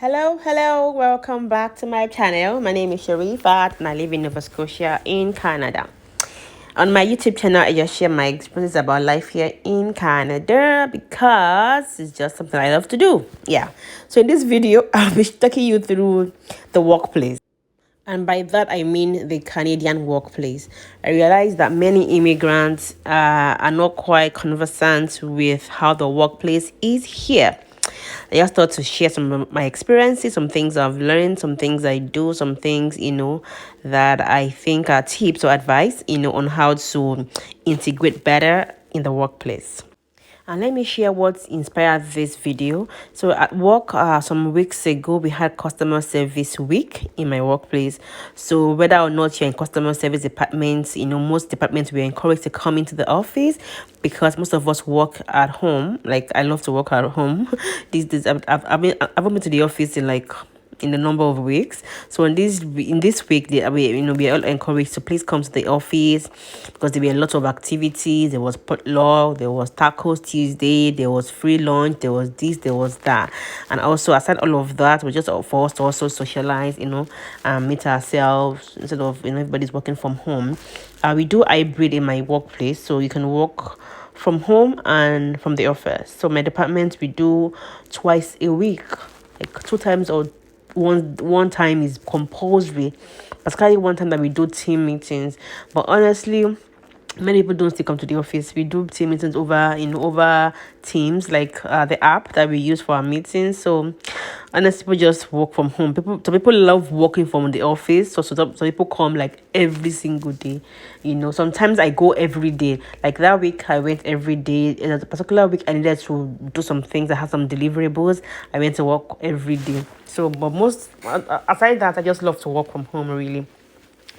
Hello, welcome back to my channel. My name is Sherifat and I live in Nova Scotia in Canada. On my YouTube channel, I just share my experiences about life here in Canada because it's just something I love to do. Yeah. So in this video, I'll be taking you through the workplace. And by that, I mean the Canadian workplace. I realize that many immigrants are not quite conversant with how the workplace is here. I just thought to share some of my experiences, some things I've learned, some things I do, some things, that I think are tips or advice, on how to integrate better in the workplace. And let me share what inspired this video. So at work, some weeks ago, we had customer service week in my workplace. So whether or not you're in customer service departments, most departments we're encouraged to come into the office because most of us work at home. Like I love to work at home. These days, I've been to the office in a number of weeks. So in this week, we are all encouraged to please come to the office because there were a lot of activities. There was potluck, there was tacos Tuesday, there was free lunch, there was this, there was that, and also aside all of that, we just for us to also socialize, and meet ourselves instead of everybody's working from home. We do hybrid in my workplace, so you can work from home and from the office. So my department we do twice a week, like 2 times or one time is compulsory, particularly one time that we do team meetings. But honestly, many people don't still come to the office. We do team meetings over Teams, like the app that we use for our meetings. So honestly, people just work from home. Some people love working from the office. So some people come like every single day. Sometimes I go every day. Like that week, I went every day. In a particular week, I needed to do some things. I had some deliverables. I went to work every day. So, but most aside that, I just love to work from home, really.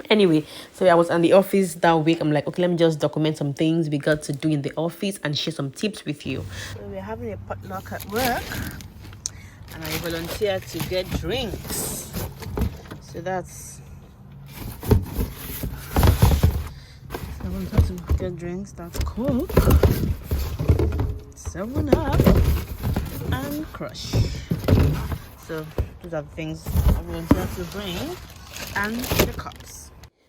Anyway, so I was in the office that week. I'm like, okay, let me just document some things we got to do in the office and share some tips with you. So we're having a potluck at work, and I volunteered to get drinks. So that's I volunteered to get drinks. That's Coke, 7-Up, and Crush. So those are the things I volunteered to bring, and the cups.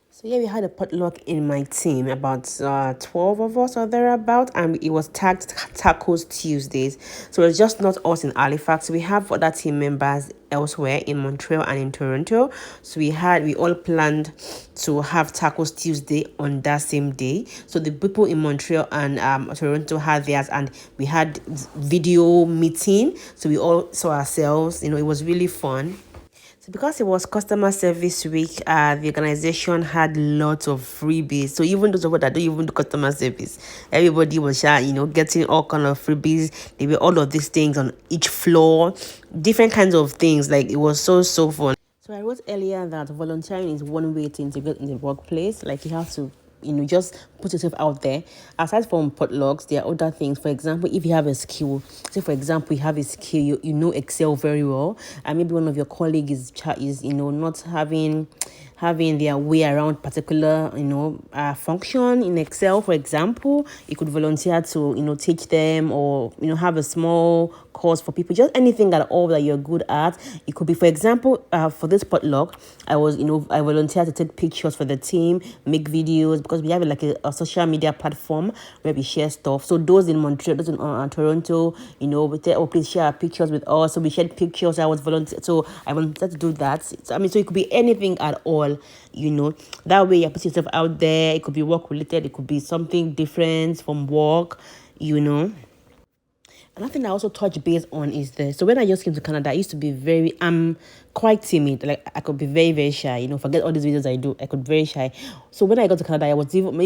So yeah, we had a potluck in my team, about 12 of us or thereabout, and it was tagged Tacos Tuesdays. So it's just not us in Halifax. We have other team members elsewhere in Montreal and in Toronto. So we all planned to have Tacos Tuesday on that same day. So the people in Montreal and Toronto had theirs, and we had video meeting. So we all saw ourselves. It was really fun. So because it was customer service week, the organization had lots of freebies. So even those of us that don't even do customer service, everybody was getting all kind of freebies. There were all of these things on each floor, different kinds of things. Like it was so fun. So I wrote earlier that volunteering is one way to integrate in the workplace. Like you have to just put yourself out there. Aside from potlucks, there are other things. For example, if you have a skill, say for example you have a skill, you know Excel very well, and maybe one of your colleagues is not having their way around particular function in Excel. For example, you could volunteer to teach them, or have a small course for people, just anything at all that you're good at. It could be, for example, for this potluck, I volunteered to take pictures for the team, make videos, because we have like a social media platform where we share stuff. So those in Montreal, those in Toronto, we say, oh, please share pictures with us. So we shared pictures. I volunteered to do that. So it could be anything at all. That way you put yourself out there. It could be work related. It could be something different from work. Another thing I also touch base on is this. So when I just came to Canada, I used to be quite timid. Like I could be very, very shy. Forget all these videos I do. I could be very shy. So when I got to Canada, I was even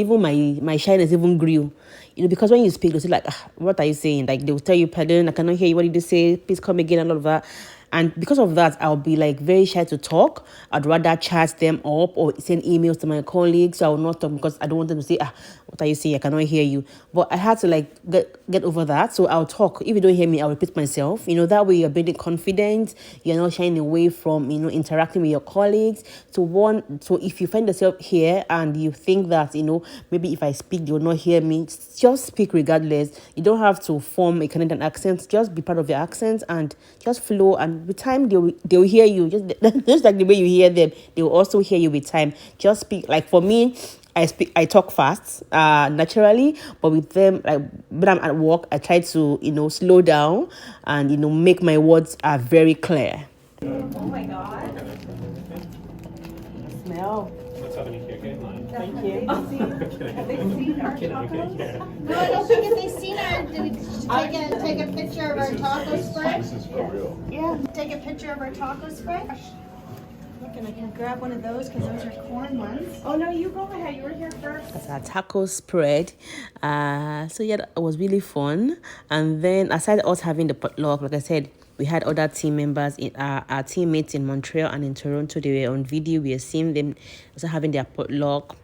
my shyness even grew. Because when you speak, they'll say like, what are you saying? Like they'll tell you, pardon, I cannot hear you. What did you say? Please come again, and all of that. And because of that, I'll be like very shy to talk. I'd rather chat them up or send emails to my colleagues. So I will not talk because I don't want them to say, what are you saying? I cannot hear you. But I had to like get over that. So I'll talk. If you don't hear me, I'll repeat myself. That way you're building confidence. You're not shying away from, interacting with your colleagues. So if you find yourself here and you think that, maybe if I speak, you'll not hear me, just speak regardless. You don't have to form a Canadian accent. Just be part of your accent and just flow and and with time they'll hear you, just like the way you hear them, they will also hear you with time. Just speak. Like for me, I talk fast naturally, but with them, like when I'm at work, I try to slow down and make my words are very clear. Oh my god. Smell. Let's have any cake. Thank you. Have they seen our tacos? No, I don't think if they've seen our, did we take a picture of our taco spread? This is for real. Yeah. Take a picture of our taco spread? Look, and I can grab one of those because those are corn ones. Oh no, you go ahead. You were here first. That's our taco spread. So yeah, it was really fun. And then aside us having the potluck, like I said, we had other team members, in our teammates in Montreal and in Toronto. They were on video. We were seeing them also having their potluck.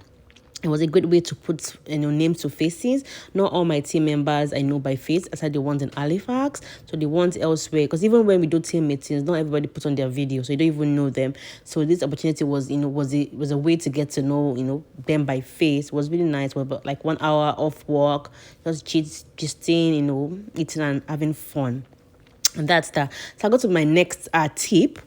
It was a great way to put names to faces. Not all my team members I know by face, aside the ones in Halifax. So the ones elsewhere, because even when we do team meetings, not everybody puts on their video, so you don't even know them. So this opportunity was was a way to get to know them by face. It was really nice. We about like 1 hour off work, just gisting, eating and having fun. And that's that. So I'll go to my next tip,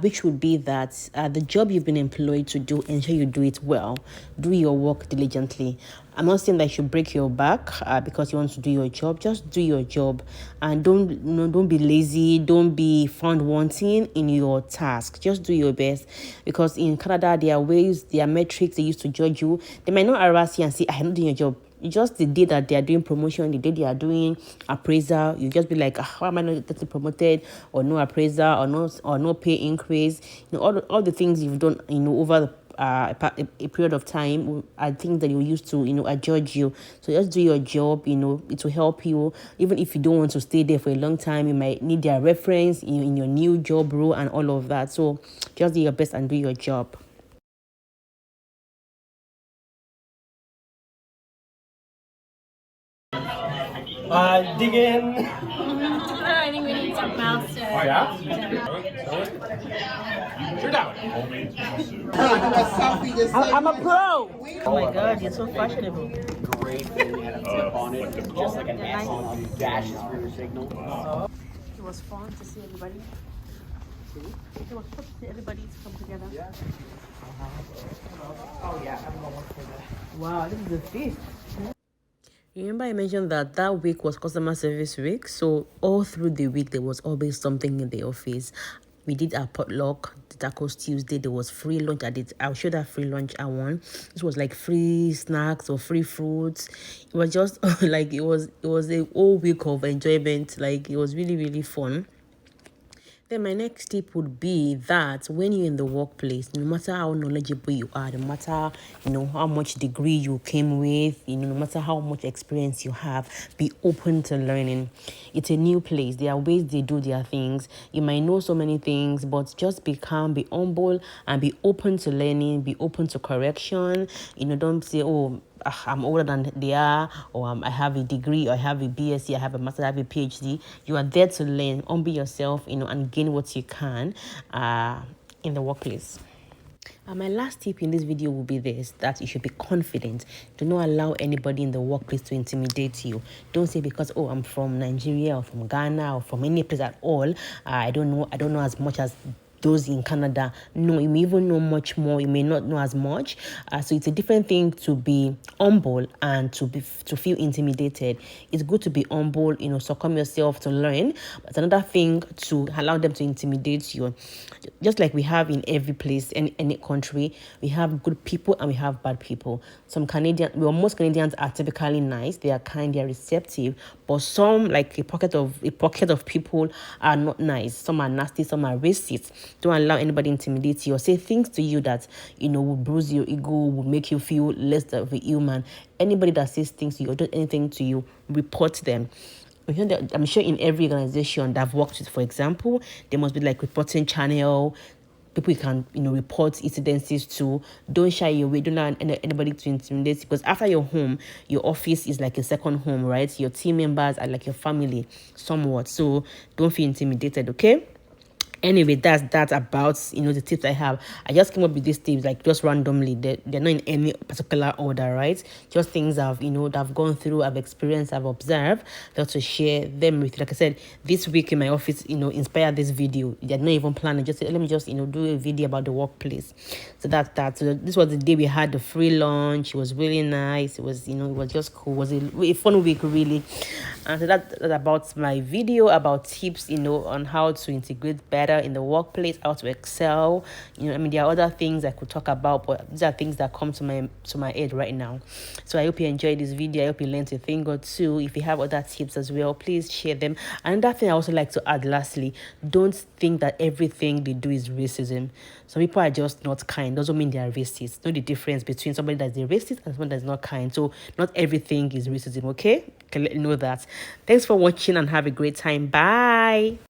which would be that the job you've been employed to do, ensure you do it well. Do your work diligently. I'm not saying that you should break your back because you want to do your job. Just do your job, and don't be lazy. Don't be found wanting in your task. Just do your best, because in Canada there are ways, there are metrics they used to judge you. They might not harass you and say, "I'm not doing your job." Just the day that they are doing promotion, the day they are doing appraisal, you just be like, how am I not getting promoted, or no appraisal, or no pay increase? All the things you've done, over the a period of time, I think that you used to judge you. So just do your job. It will help you. Even if you don't want to stay there for a long time, you might need their reference in your new job role and all of that. So just do your best and do your job. Dig in. I think we need something else to. Oh yeah? Sure down. I'm a pro. Oh my God, you're so fashionable. Great thing and a tip on it, just like an S on dashes for your signal. It was fun to see everybody. It was fun to see everybody come together. Yeah. Oh yeah, Wow, this is the fifth. Remember I mentioned that week was customer service week, so all through the week there was always something in the office. We did our potluck, the Tacos Tuesday. There was free lunch. I'll show that free lunch I won. This was like free snacks or free fruits. It was just like it was a whole week of enjoyment. Like it was really, really fun. Then my next tip would be that when you're in the workplace, no matter how knowledgeable you are, no matter how much degree you came with, no matter how much experience you have, be open to learning. It's a new place. There are ways they do their things. You might know so many things, but just be calm, be humble, and be open to learning. Be open to correction. Don't say, "Oh, I'm older than they are," or I have a degree, or I have a BSc, I have a master, I have a PhD. You are there to learn, humble yourself, and gain what you can in the workplace. And my last tip in this video will be this, that you should be confident. Do not allow anybody in the workplace to intimidate you. Don't say because, I'm from Nigeria or from Ghana or from any place at all, I don't know as much as those in Canada. No, you may even know much more. You may not know as much. So it's a different thing to be humble and to feel intimidated. It's good to be humble, succumb yourself to learn. But it's another thing to allow them to intimidate you. Just like we have in every place, in any country, we have good people and we have bad people. Most Canadians are typically nice. They are kind, they are receptive. But some, like a pocket of people, are not nice. Some are nasty, some are racist. Don't allow anybody intimidate you or say things to you that will bruise your ego, will make you feel less of a human. Anybody that says things to you or does anything to you, report them. I'm sure in every organization that I've worked with, for example, there must be like reporting channel. People you can report incidences to. Don't shy away. Don't allow anybody to intimidate you, because after your home, your office is like a second home, right? Your team members are like your family somewhat. So don't feel intimidated, okay? Anyway, that's about the tips I have. I just came up with these tips like just randomly. They're not in any particular order, right? Just things that I've gone through, I've experienced, I've observed, just to share them with you. Like I said, this week in my office, inspired this video. They're not even planning. Just let me just do a video about the workplace. So that's that. So this was the day we had the free lunch. It was really nice. It was it was just cool. It was a fun week really. And so that's about my video about tips on how to integrate better in the workplace, how to excel. There are other things I could talk about, but these are things that come to my head right now. So I hope you enjoyed this video. I hope you learned a thing or two. If you have other tips as well, please share them. Another thing I also like to add lastly, don't think that everything they do is racism. Some people are just not kind. Doesn't mean they are racist. Know the difference between somebody that's a racist and someone that's not kind. So not everything is racism, okay? Can let you know that. Thanks for watching and have a great time. Bye.